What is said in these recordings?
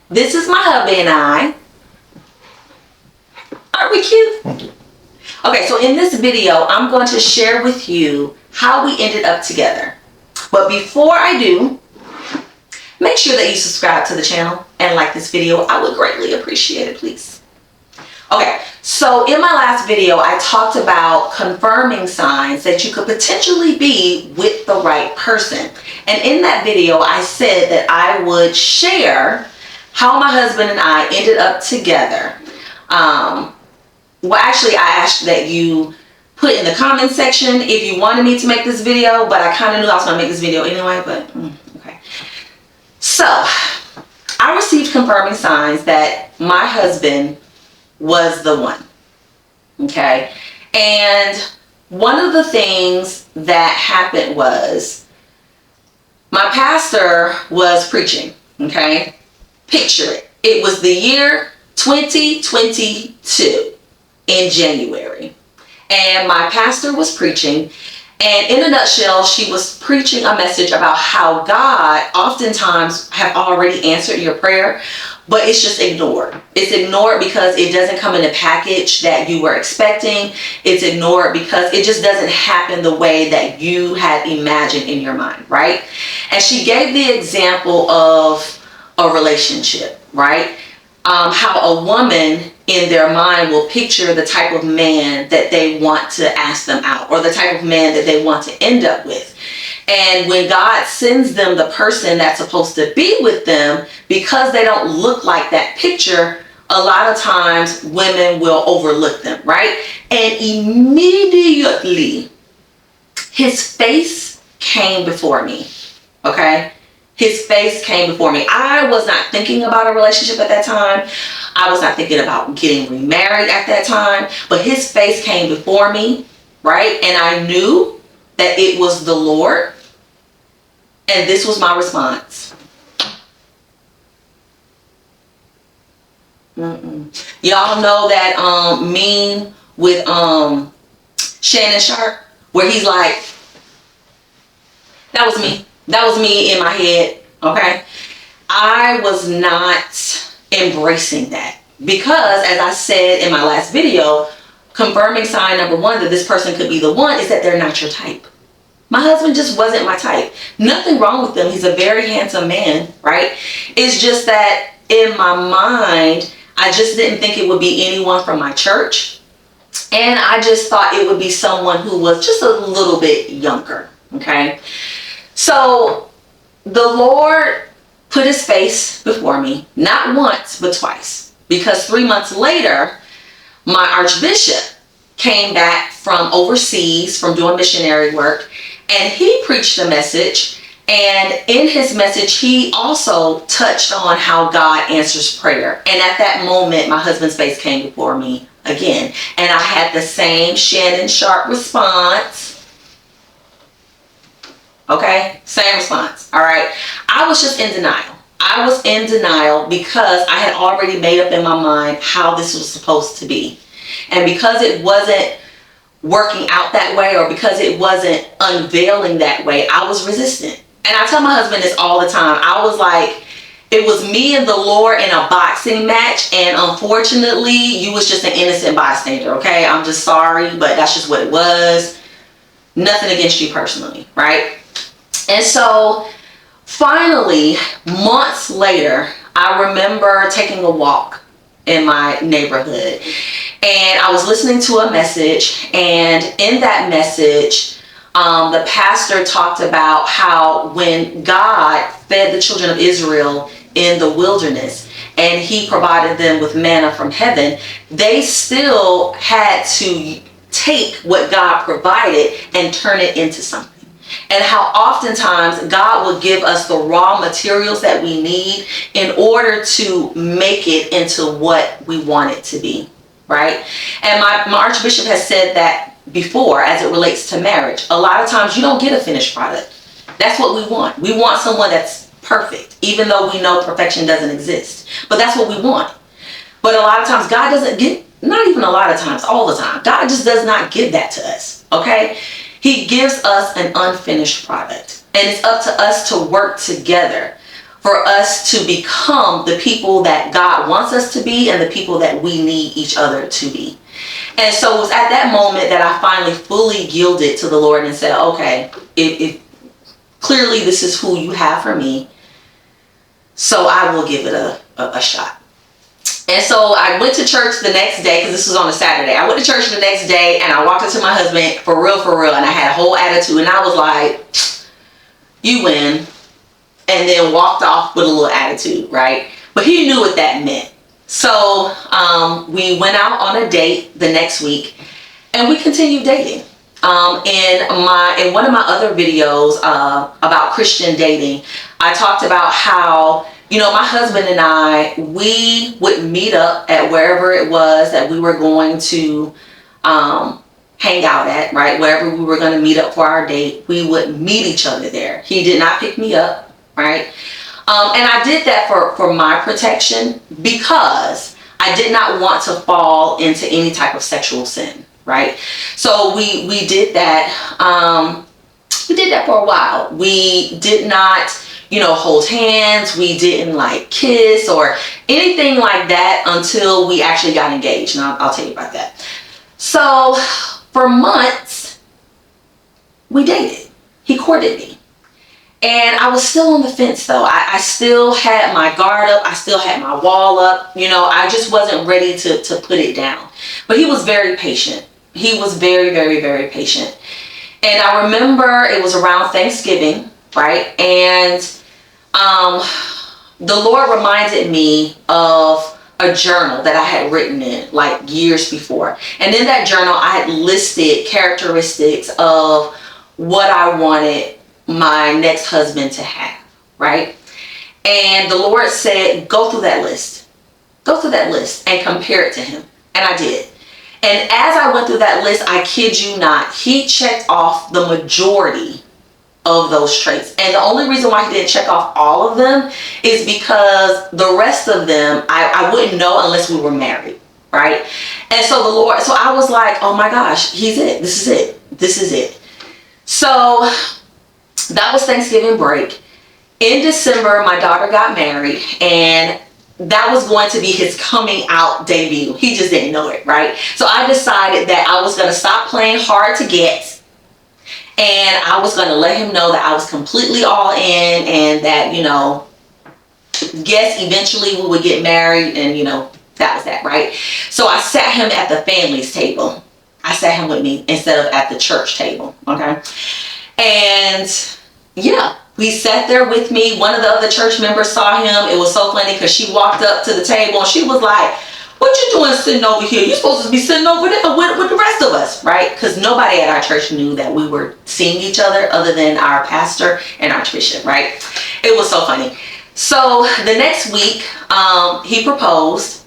This is my hubby and I. Aren't we cute? Okay, so in this video, I'm going to share with you how we ended up together. But before I do, make sure that you subscribe to the channel and like this video. I would greatly appreciate it, please. Okay, so in my last video, I talked about confirming signs that you could potentially be with the right person. And in that video, I said that I would share how my husband and I ended up together. Well, actually, I asked that you put in the comment section if you wanted me to make this video, but I kind of knew I was going to make this video anyway, but okay. So, I received confirming signs that my husband was the one, okay? And one of the things that happened was my pastor was preaching, okay? Picture it. It was the year 2022 in January. And my pastor was preaching, and in a nutshell, she was preaching a message about how God oftentimes have already answered your prayer, but it's just ignored. It's ignored because it doesn't come in a package that you were expecting. It's ignored because it just doesn't happen the way that you had imagined in your mind, right? And she gave the example of a relationship, right? How a woman in their mind will picture the type of man that they want to ask them out, or the type of man that they want to end up with. And when God sends them the person that's supposed to be with them, because they don't look like that picture, a lot of times women will overlook them, right? And immediately his face came before me, okay? His face came before me. I was not thinking about a relationship at that time. I was not thinking about getting remarried at that time. But his face came before me, right? And I knew that it was the Lord. And this was my response. Y'all know that meme with Shannon Sharp, where he's like, that was me. That was me in my head, okay? I was not embracing that because, as I said in my last video, confirming sign number one that this person could be the one is that they're not your type. My husband just wasn't my type. Nothing wrong with him. He's a very handsome man, right? It's just that in my mind, I just didn't think it would be anyone from my church. And I just thought it would be someone who was just a little bit younger, okay? So the Lord put his face before me, not once, but twice. Because 3 months later, my archbishop came back from overseas from doing missionary work, and he preached a message. And in his message, he also touched on how God answers prayer. And at that moment, my husband's face came before me again. And I had the same Shannon Sharp response. Okay, same response. All right, I was just in denial. I was in denial because I had already made up in my mind how this was supposed to be. And because it wasn't working out that way, or because it wasn't unveiling that way, I was resistant. And I tell my husband this all the time. I was like, it was me and the Lord in a boxing match, and unfortunately, you was just an innocent bystander, okay? I'm just sorry, but that's just what it was. Nothing against you personally, right? And so finally, months later, I remember taking a walk in my neighborhood, and I was listening to a message, and in that message, the pastor talked about how when God fed the children of Israel in the wilderness and he provided them with manna from heaven, they still had to take what God provided and turn it into something. And how oftentimes God will give us the raw materials that we need in order to make it into what we want it to be, right? And my archbishop has said that before as it relates to marriage. A lot of times you don't get a finished product. That's what we want. We want someone that's perfect, even though we know perfection doesn't exist. But that's what we want. But a lot of times God doesn't give, not even a lot of times, all the time. God just does not give that to us, okay? He gives us an unfinished product. And it's up to us to work together for us to become the people that God wants us to be and the people that we need each other to be. And so it was at that moment that I finally fully yielded to the Lord and said, okay, if clearly this is who you have for me, so I will give it a shot. And so I went to church the next day, because this was on a Saturday. I went to church the next day and I walked up to my husband for real, and I had a whole attitude, and I was like, you win, and then walked off with a little attitude, right? But he knew what that meant. So we went out on a date the next week, and we continued dating. In one of my other videos about Christian dating, I talked about how, you know, my husband and I, we would meet up at wherever it was that we were going to hang out at, right? Wherever we were going to meet up for our date, we would meet each other there. He did not pick me up, right? And I did that for my protection, because I did not want to fall into any type of sexual sin, right? So we did that. We did that for a while. We did not, you know, hold hands. We didn't like kiss or anything like that until we actually got engaged. And I'll tell you about that. So for months, we dated. He courted me. And I was still on the fence though. I still had my guard up. I still had my wall up. You know, I just wasn't ready to put it down. But he was very patient. He was very, very, very patient. And I remember it was around Thanksgiving, right? And the Lord reminded me of a journal that I had written in like years before. And in that journal, I had listed characteristics of what I wanted my next husband to have, right? And the Lord said, go through that list. Go through that list and compare it to him. And I did. And as I went through that list, I kid you not, he checked off the majority of those traits. And the only reason why he didn't check off all of them is because the rest of them, I wouldn't know unless we were married, right? And so I was like, oh my gosh, he's it. This is it. This is it. So that was Thanksgiving break. In December, my daughter got married, and that was going to be his coming out debut. He just didn't know it, right? So I decided that I was going to stop playing hard to get, and I was going to let him know that I was completely all in, and that, you know, yes, eventually we would get married, and, you know, that was that, right? So I sat him at the family's table. I sat him with me instead of at the church table, okay? And yeah, he sat there with me. One of the other church members saw him. It was so funny because she walked up to the table and she was like, what you doing sitting over here? You're supposed to be sitting over there with the rest of us, right? Because nobody at our church knew that we were seeing each other than our pastor and archbishop, right? It was so funny. So the next week, he proposed.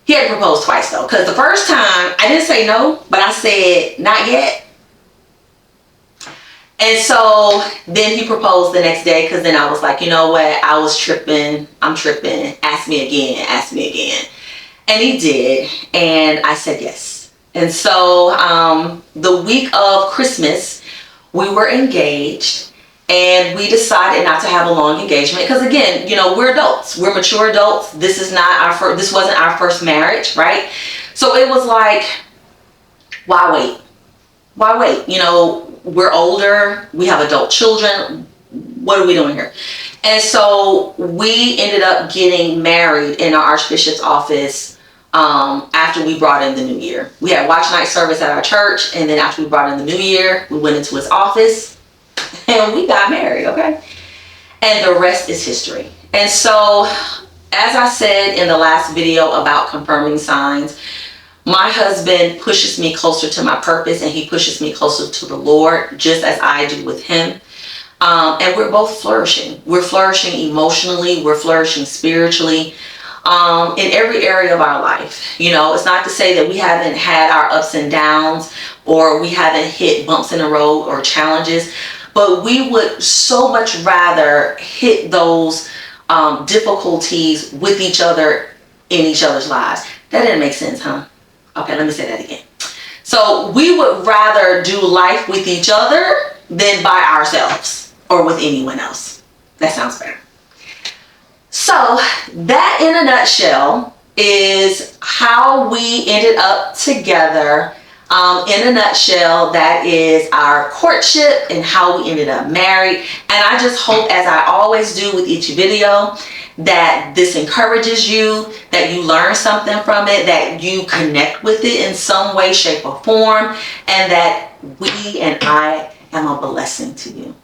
He had to propose twice though, because the first time I didn't say no, but I said not yet. And so then he proposed the next day, because then I was like, you know what? I was tripping. I'm tripping. Ask me again. Ask me again. And he did. And I said yes. And so the week of Christmas, we were engaged. And we decided not to have a long engagement. Because again, you know, we're adults. We're mature adults. This is not our first. This wasn't our first marriage, right? So it was like, why wait? Why wait? You know, we're older, we have adult children, what are we doing here? And so we ended up getting married in our archbishop's office after we brought in the new year. We had watch night service at our church, and then after we brought in the new year, we went into his office and we got married, okay? And the rest is history. And so, as I said in the last video about confirming signs, my husband pushes me closer to my purpose, and he pushes me closer to the Lord, just as I do with him. And we're both flourishing. We're flourishing emotionally. We're flourishing spiritually, in every area of our life. You know, it's not to say that we haven't had our ups and downs, or we haven't hit bumps in the road or challenges, but we would so much rather hit those difficulties with each other in each other's lives. That didn't make sense, huh? Okay, let me say that again. So we would rather do life with each other than by ourselves or with anyone else. That sounds better. So that in a nutshell is how we ended up together. In a nutshell, that is our courtship and how we ended up married. And I just hope, as I always do with each video, that this encourages you, that you learn something from it, that you connect with it in some way, shape, or form, and that we and I am a blessing to you.